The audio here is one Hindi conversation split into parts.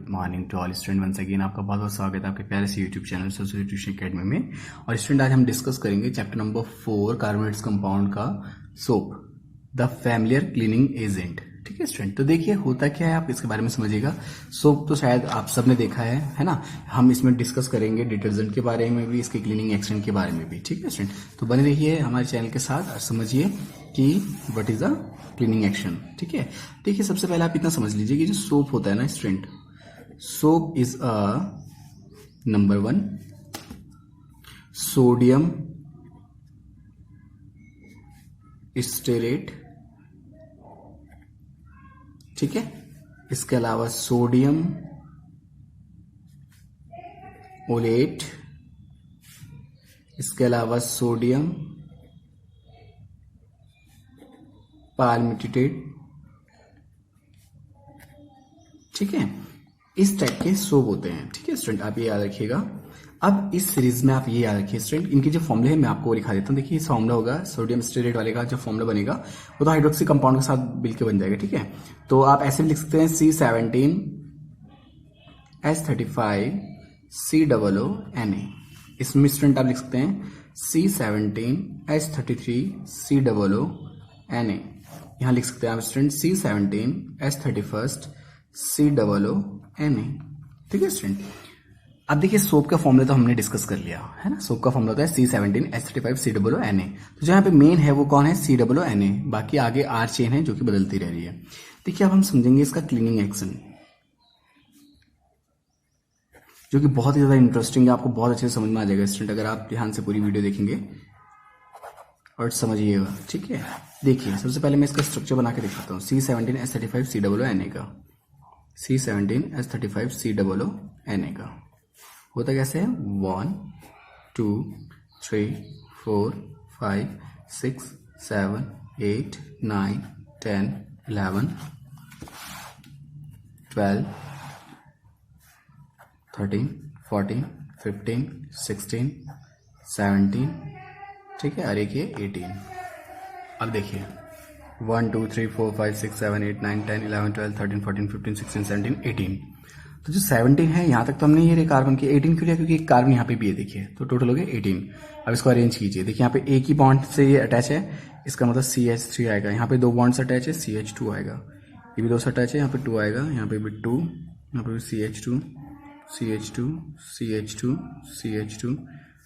Morning to all student. Once again आपका बहुत बहुत स्वागत है आपके प्यारे से YouTube channel Saraswati tuition academy में। और स्टूडेंट आज हम डिस्कस करेंगे चैप्टर नंबर 4 कार्बोनेट्स कंपाउंड का soap the familiar cleaning agent. ठीक है स्टूडेंट, तो देखिए होता क्या है आप इसके बारे में समझिएगा। सोप तो शायद आप सबने देखा है ना। हम इसमें डिस्कस करेंगे डिटर्जेंट के बारे में भी, इसके क्लीनिंग एक्शन के बारे में भी। ठीक है स्टूडेंट, तो बने रहिए हमारे चैनल के साथ और समझिए कि what is the cleaning action. ठीक है, देखिए सबसे पहले आप इतना समझ लीजिए कि जो सोप होता है ना student, soap is a number 1 sodium stearate. ठीक है, इसके अलावा सोडियम ओलेट, इसके अलावा सोडियम पाल्मिटेट। ठीक है, इस टाइप के सोप होते हैं। ठीक है स्टूडेंट, आप ये याद रखिएगा। अब इस सीरीज में आप ये याद रखिए स्टूडेंट, इनके जो फॉर्मूले हैं मैं आपको लिखा देता हूँ। देखिए इस फॉर्मूला होगा सोडियम स्टेरेट वाले का जो फॉर्मूला बनेगा वो तो हाइड्रोक्सी कंपाउंड के साथ मिलकर बन जाएगा। ठीक है, तो आप ऐसे भी लिख सकते हैं C17H35COO Na। इसमें स्टूडेंट आप लिख सकते हैं C17H33COO Na। यहाँ लिख सकते हैं आप स्टूडेंट C17H31COO Na। ठीक है स्टूडेंट, अब देखिए सोप का फॉर्मूला तो हमने डिस्कस कर लिया है ना। सोप का फॉर्मूला होता है C17H35COO Na। तो जो यहाँ पे मेन है वो कौन है, COO Na। बाकी आगे R चेन है जो कि बदलती रह रही है। देखिए अब हम समझेंगे इसका क्लीनिंग एक्शन, जो कि बहुत ही ज्यादा इंटरेस्टिंग है, आपको बहुत अच्छे से समझ में आ जाएगा स्टूडेंट अगर आप ध्यान से पूरी वीडियो देखेंगे और समझिएगा। ठीक है, देखिए सबसे पहले मैं इसका स्ट्रक्चर बना के दिखाता हूँ C17H35COO Na का। C17H35COO Na का होता कैसे है, 1 2 3 4 5 6 7 8 9 10 11 12 13 14 15 16 17। ठीक है, और एक ये 18। अब देखिए 1 2 3 4 5 6 7 8 9 10 11 12 13 14 15 16 17 18। तो जो 17 है यहाँ तक तो हमने ये कार्बन की 18 क्यों लिया, क्योंकि एक कार्बन यहाँ पे भी है। देखिए तो टोटल हो गया 18। अब इसको अरेंज कीजिए। देखिए यहाँ पे एक ही बॉन्ड से ये अटैच है, इसका मतलब CH3 आएगा। यहाँ पे 2 बॉन्ड्स अटैच है, CH2 आएगा। ये भी 2 से अटैच है, यहाँ पे 2 आएगा। यहाँ पे भी 2, यहाँ पे भी CH2 CH2 CH2 CH2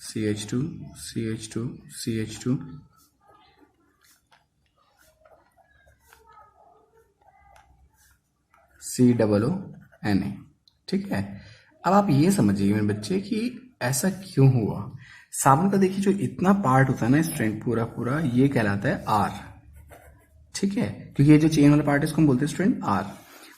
CH2 CH2 CH2 COO Na। ठीक है, अब आप ये समझिए मेरे बच्चे कि ऐसा क्यों हुआ। साबुन का देखिए जो इतना पार्ट होता है ना स्टूडेंट, पूरा पूरा ये कहलाता है R। ठीक है, क्योंकि ये जो चेन वाला पार्ट है इसको हम बोलते हैं स्टूडेंट R।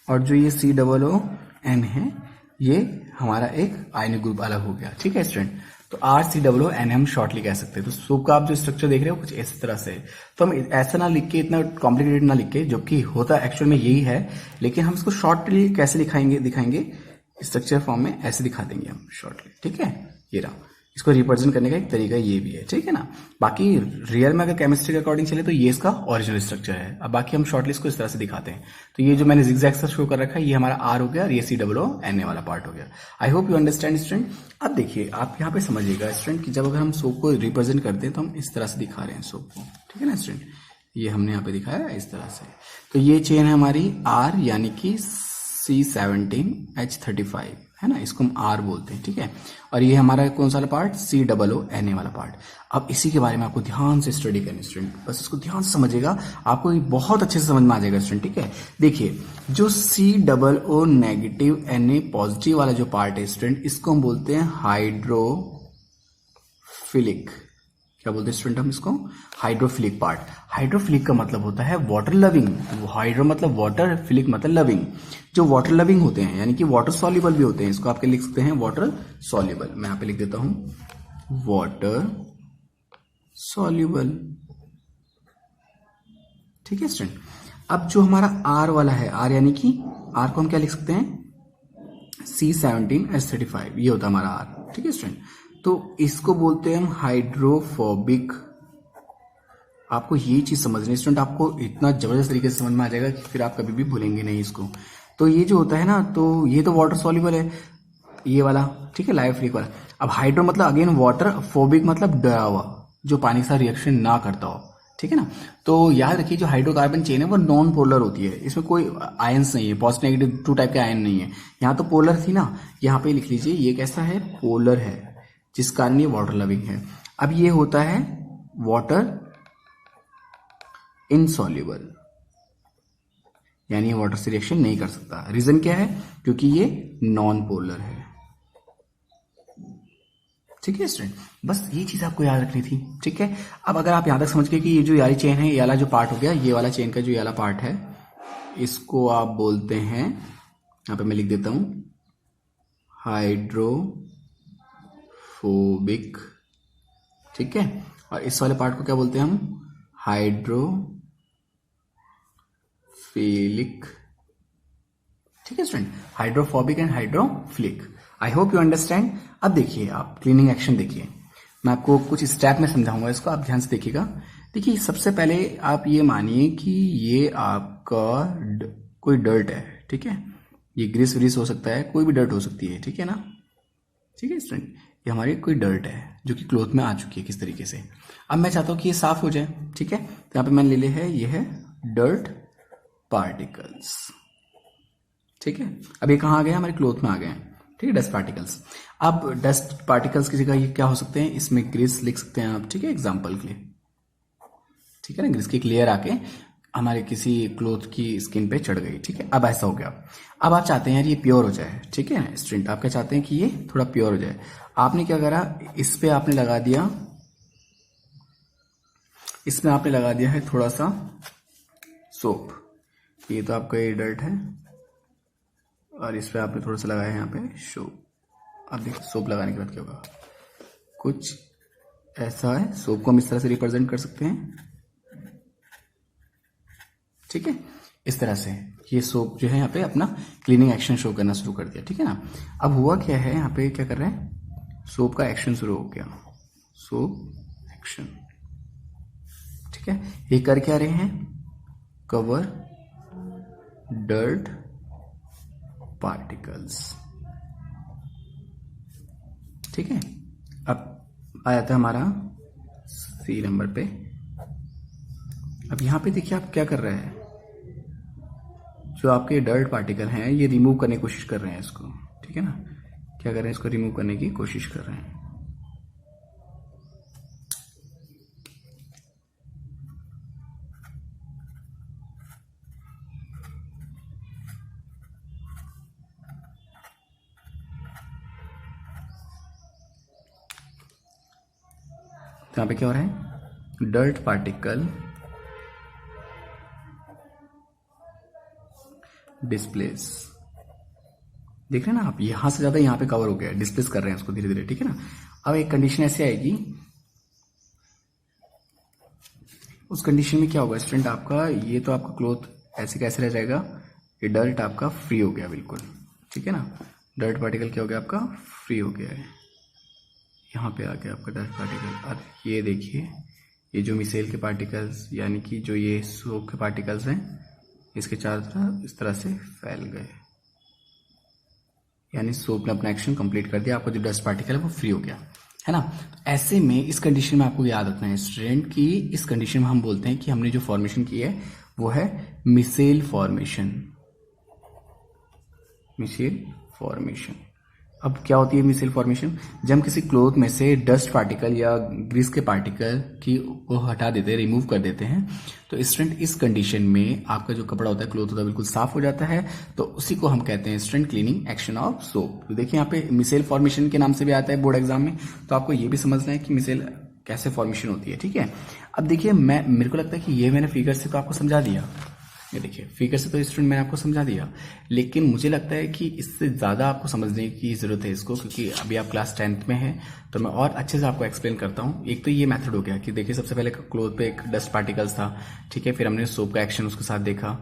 और जो ये COO N है ये हमारा एक आयनिक ग्रुप अलग हो गया। ठीक है स्टूडेंट, तो RCOO N हम शॉर्टली कह सकते हैं। तो सोप का आप जो स्ट्रक्चर देख रहे हो कुछ इस तरह से, तो हम ऐसा ना लिख के, इतना कॉम्प्लिकेटेड ना लिख के, जो कि होता एक्चुअल में यही है, लेकिन हम इसको शॉर्टली कैसे दिखाएंगे स्ट्रक्चर फॉर्म में ऐसे दिखा देंगे हम शॉर्टली। ठीक है, ये रहा, इसको रिप्रेजेंट करने का एक तरीका ये भी है। ठीक है ना, बाकी रियल में अगर केमिस्ट्री के अकॉर्डिंग चले तो ये इसका ओरिजिनल स्ट्रक्चर है। अब बाकी हम शॉर्टली इसको इस तरह से दिखाते हैं। तो ये जो मैंने जिगजैग सा शो कर रखा है ये हमारा R हो गया और ये COO Na वाला पार्ट हो गया। I hope you understand student. अब देखिए आप यहाँ पे समझिएगा स्टूडेंट कि जब अगर हम सोप को रिप्रेजेंट करते हैं तो हम इस तरह से दिखा रहे हैं सोप को। ठीक है ना स्टूडेंट, ये हमने यहाँ पे दिखाया इस तरह से। तो ये चेन है हमारी R यानी कि C17H35 है ना, इसको हम R बोलते हैं। ठीक है, और ये हमारा कौन सा वाला पार्ट, COO Na वाला पार्ट। अब इसी के बारे में आपको ध्यान से स्टडी करनी स्टूडेंट, बस इसको ध्यान से समझिएगा, आपको ये बहुत अच्छे से समझ में आ जाएगा स्टूडेंट। ठीक है, देखिए जो COO नेगेटिव Na पॉजिटिव वाला जो पार्ट है स्टूडेंट, इसको हम बोलते हैं हाइड्रोफिलिक। क्या बोलते हैं स्टूडेंट हम इसको, हाइड्रोफिलिक पार्ट। हाइड्रोफिलिक का मतलब होता है वाटर लविंग। हाइड्रो मतलब वाटर, फिलिक मतलब लविंग। जो वाटर लविंग होते हैं यानी कि वाटर सॉल्युबल भी होते हैं, इसको आपके लिख सकते हैं वाटर सॉल्युबल। मैं यहाँ पे लिख देता हूं वाटर सॉल्युबल। ठीक है स्टूडेंट, अब जो हमारा R वाला है, R यानी कि R को हम क्या लिख सकते हैं, C17H35, ये होता है हमारा R। ठीक है स्टूडेंट, तो इसको बोलते हैं हम हाइड्रोफोबिक। आपको ये चीज समझनी है स्टूडेंट, आपको इतना जबरदस्त तरीके से समझ में आ जाएगा कि फिर आप कभी भी भूलेंगे नहीं इसको। तो तो ये जो होता है ना, तो ये तो वाटर सॉल्युबल है ये वाला, ठीक है, लायोफिलिक वाला। अब हाइड्रो मतलब अगेन वाटर, फोबिक मतलब डरा हुआ, जो पानी के साथ रिएक्शन ना करता हो, ठीक है ना। तो याद रखिए जो हाइड्रोकार्बन चेन है वो नॉन पोलर होती है, इसमें कोई आयंस नहीं है, पॉजिटिव नेगेटिव 2 टाइप के आयन नहीं है। यहाँ तो पोलर थी ना, यहाँ पे लिख लीजिए ये कैसा है, पोलर है, जिस कारण ये वाटर लविंग है। अब ये होता है वाटर इनसॉल्युबल, यानी ये वाटर से रिएक्शन नहीं कर सकता। रीजन क्या है, क्योंकि ये नॉन पोलर है, ठीक है स्टूडेंट। बस ये चीज आपको याद रखनी थी, ठीक है। अब अगर आप यहां तक समझ गए कि ये जो वाली चेन है, ये वाला जो पार्ट हो गया, ये वाला चेन का जो ये वाला पार्ट है, इसको आप बोलते हैं, यहां पे मैं लिख देता हूं, हाइड्रोफोबिक, ठीक है। और इस वाले पार्ट को क्या बोलते हैं हम, हाइड्रोफिलिक, ठीक है student, hydrophobic and hydrophilic. I hope you understand. अब देखिए आप क्लीनिंग एक्शन देखिए, मैं आपको कुछ स्टेप में समझाऊंगा इसको, आप ध्यान से देखिएगा। देखिए सबसे पहले आप ये मानिए कि ये आपका कोई डर्ट है, ठीक है, ये ग्रीस व्रीस हो सकता है, कोई भी डर्ट हो सकती है, ठीक है ना, ठीक है स्टूडेंट। ये हमारी कोई डर्ट है जो कि क्लोथ में आ चुकी है किस तरीके से। अब मैं चाहता हूं कि ये साफ हो जाए, ठीक है, तो यहाँ पे मैंने ले लिया है, ये है डर्ट पार्टिकल्स, ठीक है। अब ये कहाँ आ गए, हमारे क्लोथ में आ गए हैं, ठीक है, डस्ट पार्टिकल्स। अब डस्ट पार्टिकल्स की जगह ये क्या हो सकते हैं, इसमें ग्रीस लिख सकते हैं आप, ठीक है, एग्जाम्पल के लिए, ठीक है ना, ग्रीस की एक लेयर आके हमारे किसी क्लोथ की स्किन पे चढ़ गई, ठीक है। अब ऐसा हो गया, अब आप चाहते हैं यार ये प्योर हो जाए, ठीक है स्टूडेंट, आप क्या चाहते हैं कि ये थोड़ा प्योर हो जाए। आपने क्या करा, इस पे आपने लगा दिया, इसमें आपने लगा दिया है थोड़ा सा सोप, ये तो आपका ये डर्ट है, और इस पे आपने थोड़ा सा लगाया है यहाँ पे सोप। अब देखिए सोप लगाने के बाद क्या होगा, कुछ ऐसा है, सोप को हम इस तरह से रिप्रेजेंट कर सकते हैं, ठीक है, इस तरह से ये सोप जो है यहाँ पे अपना क्लीनिंग एक्शन शो करना शुरू कर दिया, ठीक है ना। अब हुआ क्या है, यहाँ पे क्या कर रहे हैं, सोप का एक्शन शुरू हो गया, सोप एक्शन, ठीक है। ये कर क्या रहे हैं, कवर डर्ट पार्टिकल्स, ठीक है। अब आया था हमारा सी नंबर पे। अब यहां पे देखिए आप क्या कर रहे हैं, जो आपके डर्ट पार्टिकल हैं ये रिमूव करने की कोशिश कर रहे हैं इसको, ठीक है ना, क्या कर रहे हैं, इसको रिमूव करने की कोशिश कर रहे हैं। तो यहां पे क्या हो रहा है, डर्ट पार्टिकल डिस्प्लेस, देख रहे हैं ना आप, यहां से ज्यादा यहां पे कवर हो गया, डिस्प्लेस कर रहे हैं उसको धीरे धीरे, ठीक है ना। अब एक कंडीशन ऐसी आएगी, उस कंडीशन में क्या होगा स्टूडेंट, आपका ये तो आपका क्लोथ ऐसे कैसे रह जाएगा, ये डर्ट आपका फ्री हो गया बिल्कुल, ठीक है ना, डर्ट पार्टिकल क्या हो गया आपका, फ्री हो गया है, यहाँ पे आ गया आपका डर्ट पार्टिकल। अब ये देखिए ये जो मिसेल के पार्टिकल्स, यानी कि जो ये सोप के पार्टिकल्स हैं, इसके चारों तरफ इस तरह से फैल गए, यानी सोप ने अपना एक्शन कंप्लीट कर दिया, आपका जो डस्ट पार्टिकल है वो फ्री हो गया, है ना। ऐसे में इस कंडीशन में आपको याद रखना है स्टूडेंट की, इस कंडीशन में हम बोलते हैं कि हमने जो फॉर्मेशन की है वो है मिसेल फॉर्मेशन, मिसेल फॉर्मेशन। अब क्या होती है मिसेल फॉर्मेशन, जब हम किसी क्लोथ में से डस्ट पार्टिकल या ग्रीस के पार्टिकल की वो हटा देते हैं, रिमूव कर देते हैं, तो स्टूडेंट इस कंडीशन में आपका जो कपड़ा होता है, क्लोथ होता है, बिल्कुल साफ हो जाता है। तो उसी को हम कहते हैं student cleaning action of soap. तो देखिए यहाँ पे मिसेल फॉर्मेशन के नाम से भी आता है बोर्ड एग्जाम में, तो आपको ये भी समझना है कि मिसेल कैसे फॉर्मेशन होती है, ठीक है। अब देखिए मेरे को लगता है कि ये मैंने फिगर से तो आपको समझा दिया, ये देखिए फिगर से तो स्टूडेंट मैंने आपको समझा दिया, लेकिन मुझे लगता है कि इससे ज़्यादा आपको समझने की ज़रूरत है इसको, क्योंकि अभी आप क्लास 10th में हैं, तो मैं और अच्छे से आपको एक्सप्लेन करता हूँ। एक तो ये मेथड हो गया कि देखिए सबसे पहले क्लोथ पे एक डस्ट पार्टिकल्स था, ठीक है, फिर हमने सोप का एक्शन उसके साथ देखा,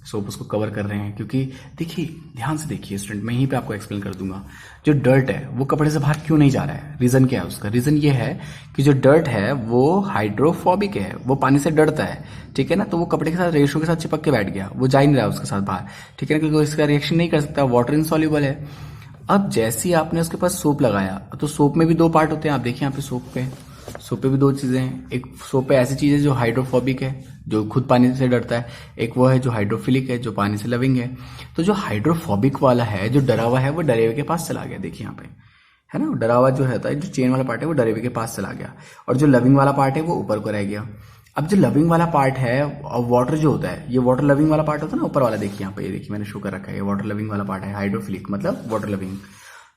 सोप उसको कवर कर रहे हैं, क्योंकि देखिए ध्यान से देखिए स्टूडेंट, मैं यहीं पे आपको एक्सप्लेन कर दूंगा। जो डर्ट है वो कपड़े से बाहर क्यों नहीं जा रहा है, रीजन क्या है उसका? रीजन ये है कि जो डर्ट है वो हाइड्रोफोबिक है, वो पानी से डरता है, ठीक है ना। तो वो कपड़े के साथ, रेशों के साथ चिपक के बैठ गया, वो जा ही नहीं रहा उसके साथ बाहर, ठीक है ना, क्योंकि इसका रिएक्शन नहीं कर सकता, वाटर इनसॉल्युबल है। अब जैसे ही आपने उसके पास सोप लगाया, तो सोप में भी दो पार्ट होते हैं, आप देखिए यहाँ पे सोप पे भी दो चीजें हैं। एक सोप पे ऐसी चीज है जो हाइड्रोफोबिक है, जो खुद पानी से डरता है, एक वो है जो हाइड्रोफिलिक है, जो पानी से लविंग है। तो जो हाइड्रोफोबिक वाला है, जो डरा हुआ है, वो डरे हुए के पास चला गया, देखिए यहाँ पे है ना, डरा हुआ जो है जो चेन वाला पार्ट है वो डरे हुए के पास चला गया, और जो लविंग वाला पार्ट है वो ऊपर को रह गया। अब जो लविंग वाला पार्ट है, वाटर जो होता है, ये वाटर लविंग वाला पार्ट होता है ना, ऊपर वाला देखिए यहाँ पे, ये देखिए मैंने शो कर रखा है, ये वाटर लविंग वाला पार्ट है, हाइड्रोफिलिक मतलब वाटर लविंग।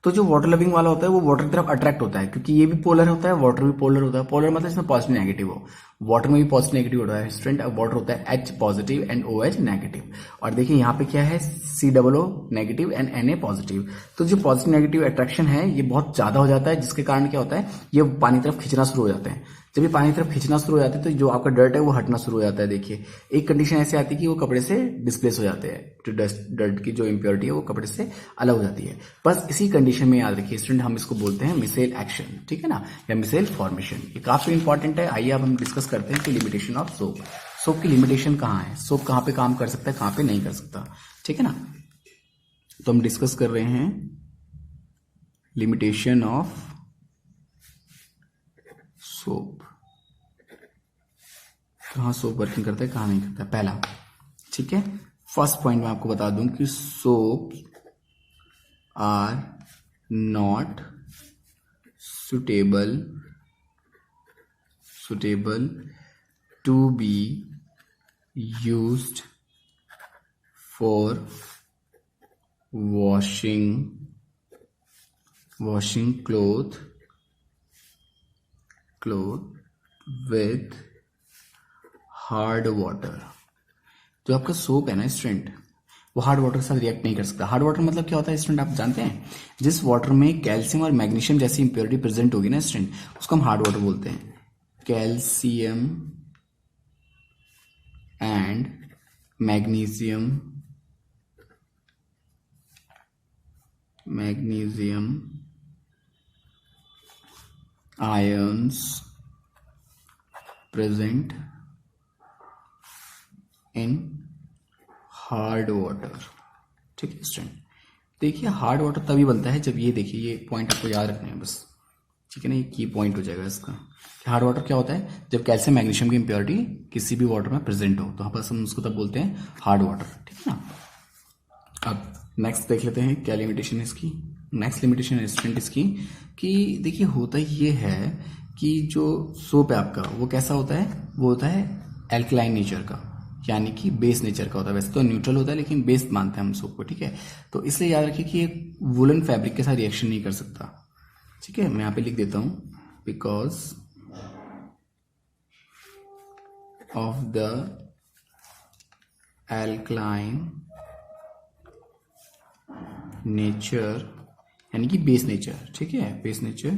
तो जो वाटर लविंग वाला होता है वो वाटर की तरफ अट्रैक्ट होता है, क्योंकि ये भी पोलर होता है, वाटर भी पोलर होता है। पोलर मतलब इसमें पॉजिटिव नेगेटिव हो, वाटर में भी पॉजिटिव नेगेटिव होता है स्टूडेंट। वाटर होता है H positive and OH negative, और देखिए यहाँ पे क्या है, COO negative and Na positive. तो जो पॉजिटिव नेगेटिव अट्रैक्शन है ये बहुत ज्यादा हो जाता है, जिसके कारण क्या होता है, ये पानी की तरफ खींचना शुरू हो जाते हैं। जब ये पानी की तरफ खींचना शुरू हो जाता है तो जो आपका डर्ट है वो हटना शुरू हो जाता है। देखिए एक कंडीशन ऐसी आती है कि वो कपड़े से डिस्प्लेस हो जाते हैं, जो डर्ट की जो इम्प्योरिटी है वो कपड़े से अलग हो जाती है। बस इसी कंडीशन में याद रखिए स्टूडेंट, हम इसको बोलते हैं मिसेल एक्शन, ठीक है ना, या मिसेल फॉर्मेशन। ये काफी इंपॉर्टेंट है। आइए अब हम डिस्कस करते हैं कि लिमिटेशन ऑफ सोप। सोप की लिमिटेशन कहाँ है, सोप कहाँ पे काम कर सकता है, कहाँ पे नहीं कर सकता, ठीक है ना। तो हम डिस्कस कर रहे हैं लिमिटेशन ऑफ सोप, कहाँ सोप वर्किंग करता है, कहाँ नहीं करता है, पहला, ठीक है। फर्स्ट पॉइंट मैं आपको बता दूं कि soap are not suitable to be used for washing cloth with hard water. जो आपका सोप है ना स्टूडेंट, वो हार्ड वाटर के साथ रिएक्ट नहीं कर सकता। हार्ड वाटर मतलब क्या होता है स्टूडेंट, आप जानते हैं, जिस वाटर में कैल्शियम और मैग्नीशियम जैसी इंप्योरिटी प्रेजेंट होगी ना स्टूडेंट, उसको हम हार्ड वाटर बोलते हैं। Calcium and magnesium ions present in hard water, ठीक है स्टूडेंट। देखिए हार्ड वाटर तभी बनता है जब, ये देखिए ये पॉइंट आपको याद रखना है बस, ठीक है ना, ये की पॉइंट हो जाएगा इसका। हार्ड वाटर क्या होता है, जब कैल्शियम मैग्नीशियम की इंप्योरिटी किसी भी वाटर में प्रेजेंट हो, तो बस हम उसको तब बोलते हैं हार्ड वाटर, ठीक है ना। अब नेक्स्ट देख लेते हैं क्या लिमिटेशन है इसकी। नेक्स्ट लिमिटेशन है स्टूडेंट इसकी कि देखिए होता ये है कि जो सोप है आपका वो कैसा होता है, वो होता है एल्कलाइन नेचर का, यानी कि बेस नेचर का होता है। वैसे तो न्यूट्रल होता है लेकिन बेस मानते हैं हम सोप को, ठीक है। तो इसलिए याद रखिए कि एक वुलन फैब्रिक के साथ रिएक्शन नहीं कर सकता, ठीक है। मैं यहाँ पे लिख देता हूं, because of the alkaline nature, यानी कि बेस नेचर, ठीक है, base nature,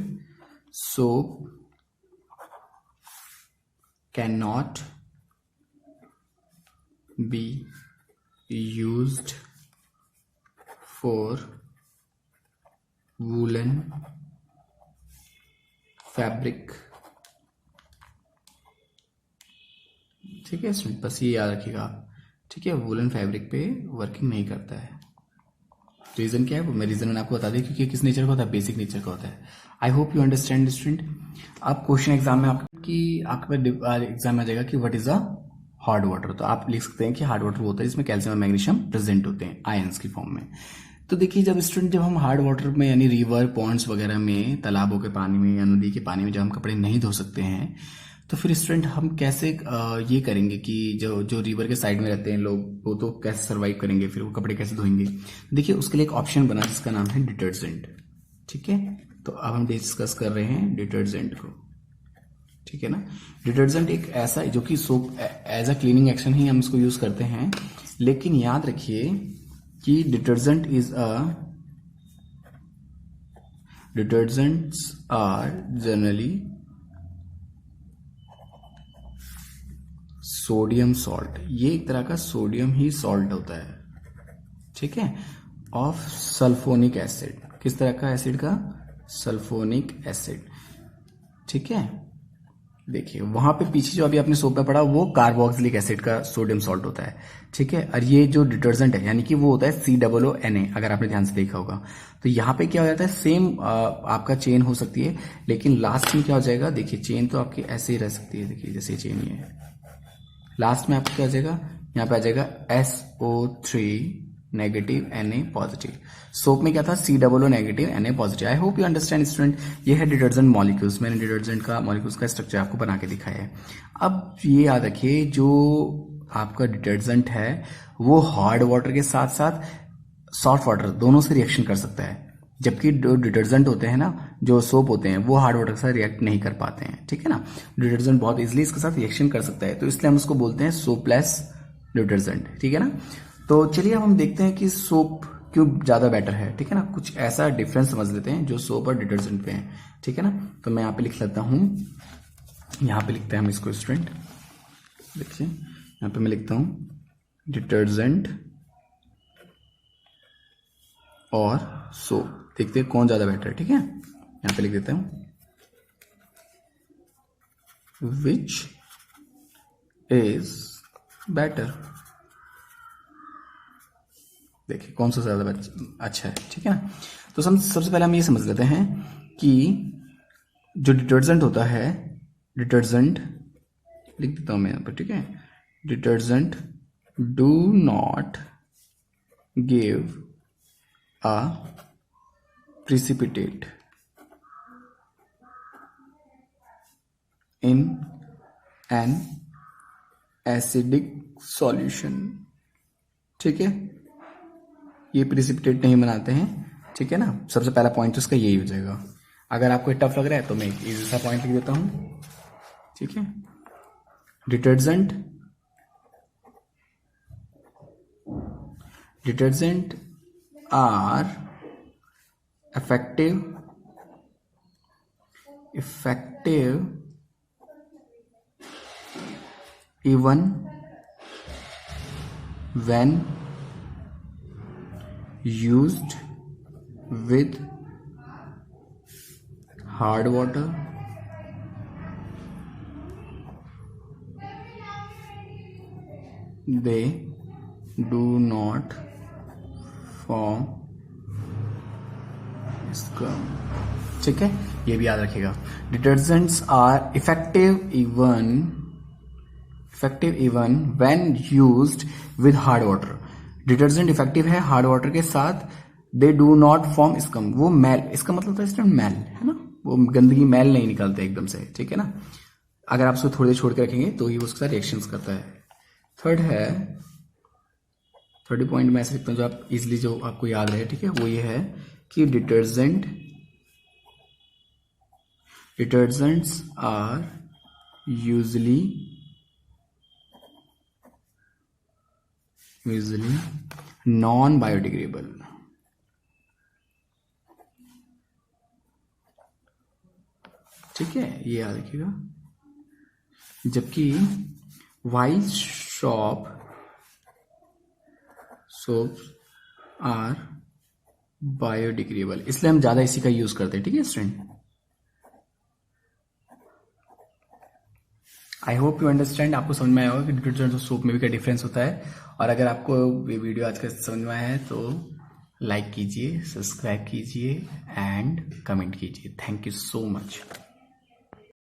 soap can not be used for woollen fabric, ठीक है स्टूडेंट, बस ये याद रखिएगा, ठीक है। वूलन फैब्रिक पे वर्किंग नहीं करता है। रीजन क्या है वो मैं रीजन मैंने आपको बता दिया, क्योंकि किस नेचर का होता है, बेसिक नेचर का होता है। I hope you understand student. आप क्वेश्चन एग्जाम में आपकी एग्जाम में आ जाएगा कि what is a hard water, तो आप लिख सकते हैं कि हार्ड वाटर वो होता है जिसमें कैल्शियम और मैग्नीशियम प्रेजेंट होते हैं आयंस की फॉर्म में। तो देखिए जब हम हार्ड वाटर में, यानी रिवर, पॉन्ड्स वगैरह में, तालाबों के पानी में या नदी के पानी में जब हम कपड़े नहीं धो सकते हैं, तो फिर स्टूडेंट हम कैसे ये करेंगे कि जो रिवर के साइड में रहते हैं लोग, वो तो कैसे सरवाइव करेंगे, फिर वो कपड़े कैसे धोएंगे। देखिए उसके लिए एक ऑप्शन बना जिसका नाम है डिटर्जेंट, ठीक है। तो अब हम डिस्कस कर रहे हैं डिटर्जेंट को, ठीक है ना। डिटर्जेंट एक ऐसा जो कि soap as a cleaning action ही हम इसको यूज करते हैं, लेकिन याद रखिए कि detergents are generally sodium salt, ये एक तरह का सोडियम ही सॉल्ट होता है, ठीक है, ऑफ सल्फोनिक एसिड, किस तरह का एसिड का, सल्फोनिक एसिड, ठीक है। देखिए वहां पे पीछे जो अभी आपने सोप में पढ़ा वो कार्बोक्सिलिक एसिड का सोडियम सॉल्ट होता है, ठीक है। और ये जो डिटर्जेंट है यानी कि वो होता है COONA, अगर आपने ध्यान से देखा होगा। तो यहाँ पे क्या हो जाता है, सेम आपका चेन हो सकती है, लेकिन लास्ट में क्या हो जाएगा, देखिए चेन तो आपकी ऐसे ही रह सकती है, देखिए जैसे चेन ये है, लास्ट में आपको क्या आ जाएगा, यहाँ पे आ जाएगा SO3 negative Na positive. Soap में क्या था, COO negative Na positive. I hope you understand student. ये है डिटर्जेंट मॉलिक्यूल्स, मैंने डिटर्जेंट का मॉलिक्यूल्स का स्ट्रक्चर आपको बना के दिखाया है। अब ये याद रखिए, जो आपका डिटर्जेंट है वो हार्ड वाटर के साथ साथ सॉफ्ट वाटर दोनों से रिएक्शन कर सकता है, जबकि जो डिटर्जेंट होते हैं ना, जो सोप होते हैं, वो हार्ड वाटर के साथ रिएक्ट नहीं कर पाते हैं, ठीक है ना। डिटर्जेंट बहुत इजीली इसके साथ रिएक्शन कर सकता है, तो इसलिए हम उसको बोलते हैं सोपलेस डिटर्जेंट, ठीक है ना। तो चलिए अब हम देखते हैं कि सोप क्यों ज्यादा बेटर है, ठीक है ना। कुछ ऐसा डिफरेंस समझ लेते हैं जो सोप और डिटर्जेंट पे है, ठीक है ना। तो मैं यहाँ पे लिख लेता हूं, यहाँ पे लिखते हैं हम इसको स्टूडेंट, देखिए यहाँ पे मैं लिखता हूं डिटर्जेंट और सोप, देखते हैं कौन ज्यादा बेटर है, ठीक है। यहाँ पे लिख देता हूं विच इज बेटर, देखिए कौन सा ज्यादा अच्छा है, ठीक है ना। तो सबसे पहले हम ये समझ लेते हैं कि जो डिटर्जेंट होता है, डिटर्जेंट लिख देता हूं मैं यहाँ पर, ठीक है, detergent do not give a precipitate in an acidic solution, ठीक है, ये प्रिसिपिटेट नहीं बनाते हैं, ठीक है ना। सबसे पहला पॉइंट तो इसका यही हो जाएगा। अगर आपको टफ लग रहा है तो मैं एक इजी सा पॉइंट लिख देता हूं, ठीक है। Detergent are effective even when used with hard water, they do not form scum, ठीक है, ये भी याद रखिएगा। Detergents are effective even when used with hard water. Detergent effective है हार्ड वाटर के साथ, they do not form scum, वो मैल, इसका मतलब होता है स्टूडेंट मैल, है ना, वो गंदगी मैल नहीं निकलते एकदम से, ठीक है ना। अगर आप उसको थोड़ी देर छोड़ के रखेंगे तो ये उसके साथ रिएक्शंस करता है। थर्ड पॉइंट में ऐसे लिखता हूं जो आप इजिली, जो आपको याद रहे, ठीक है, वो ये है कि detergents are usually non biodegradable, ठीक है, ये याद रखिएगा। जबकि वाइल सोप्स आर बायोडिग्रेडेबल, इसलिए हम ज्यादा इसी का यूज करते हैं, ठीक है student. I hope you understand, आपको समझ में आया होगा कि डिटर्जेंट और सोप में भी क्या डिफरेंस होता है। और अगर आपको ये वीडियो आज का समझ में आया है तो लाइक कीजिए, सब्सक्राइब कीजिए एंड कमेंट कीजिए। Thank you so much.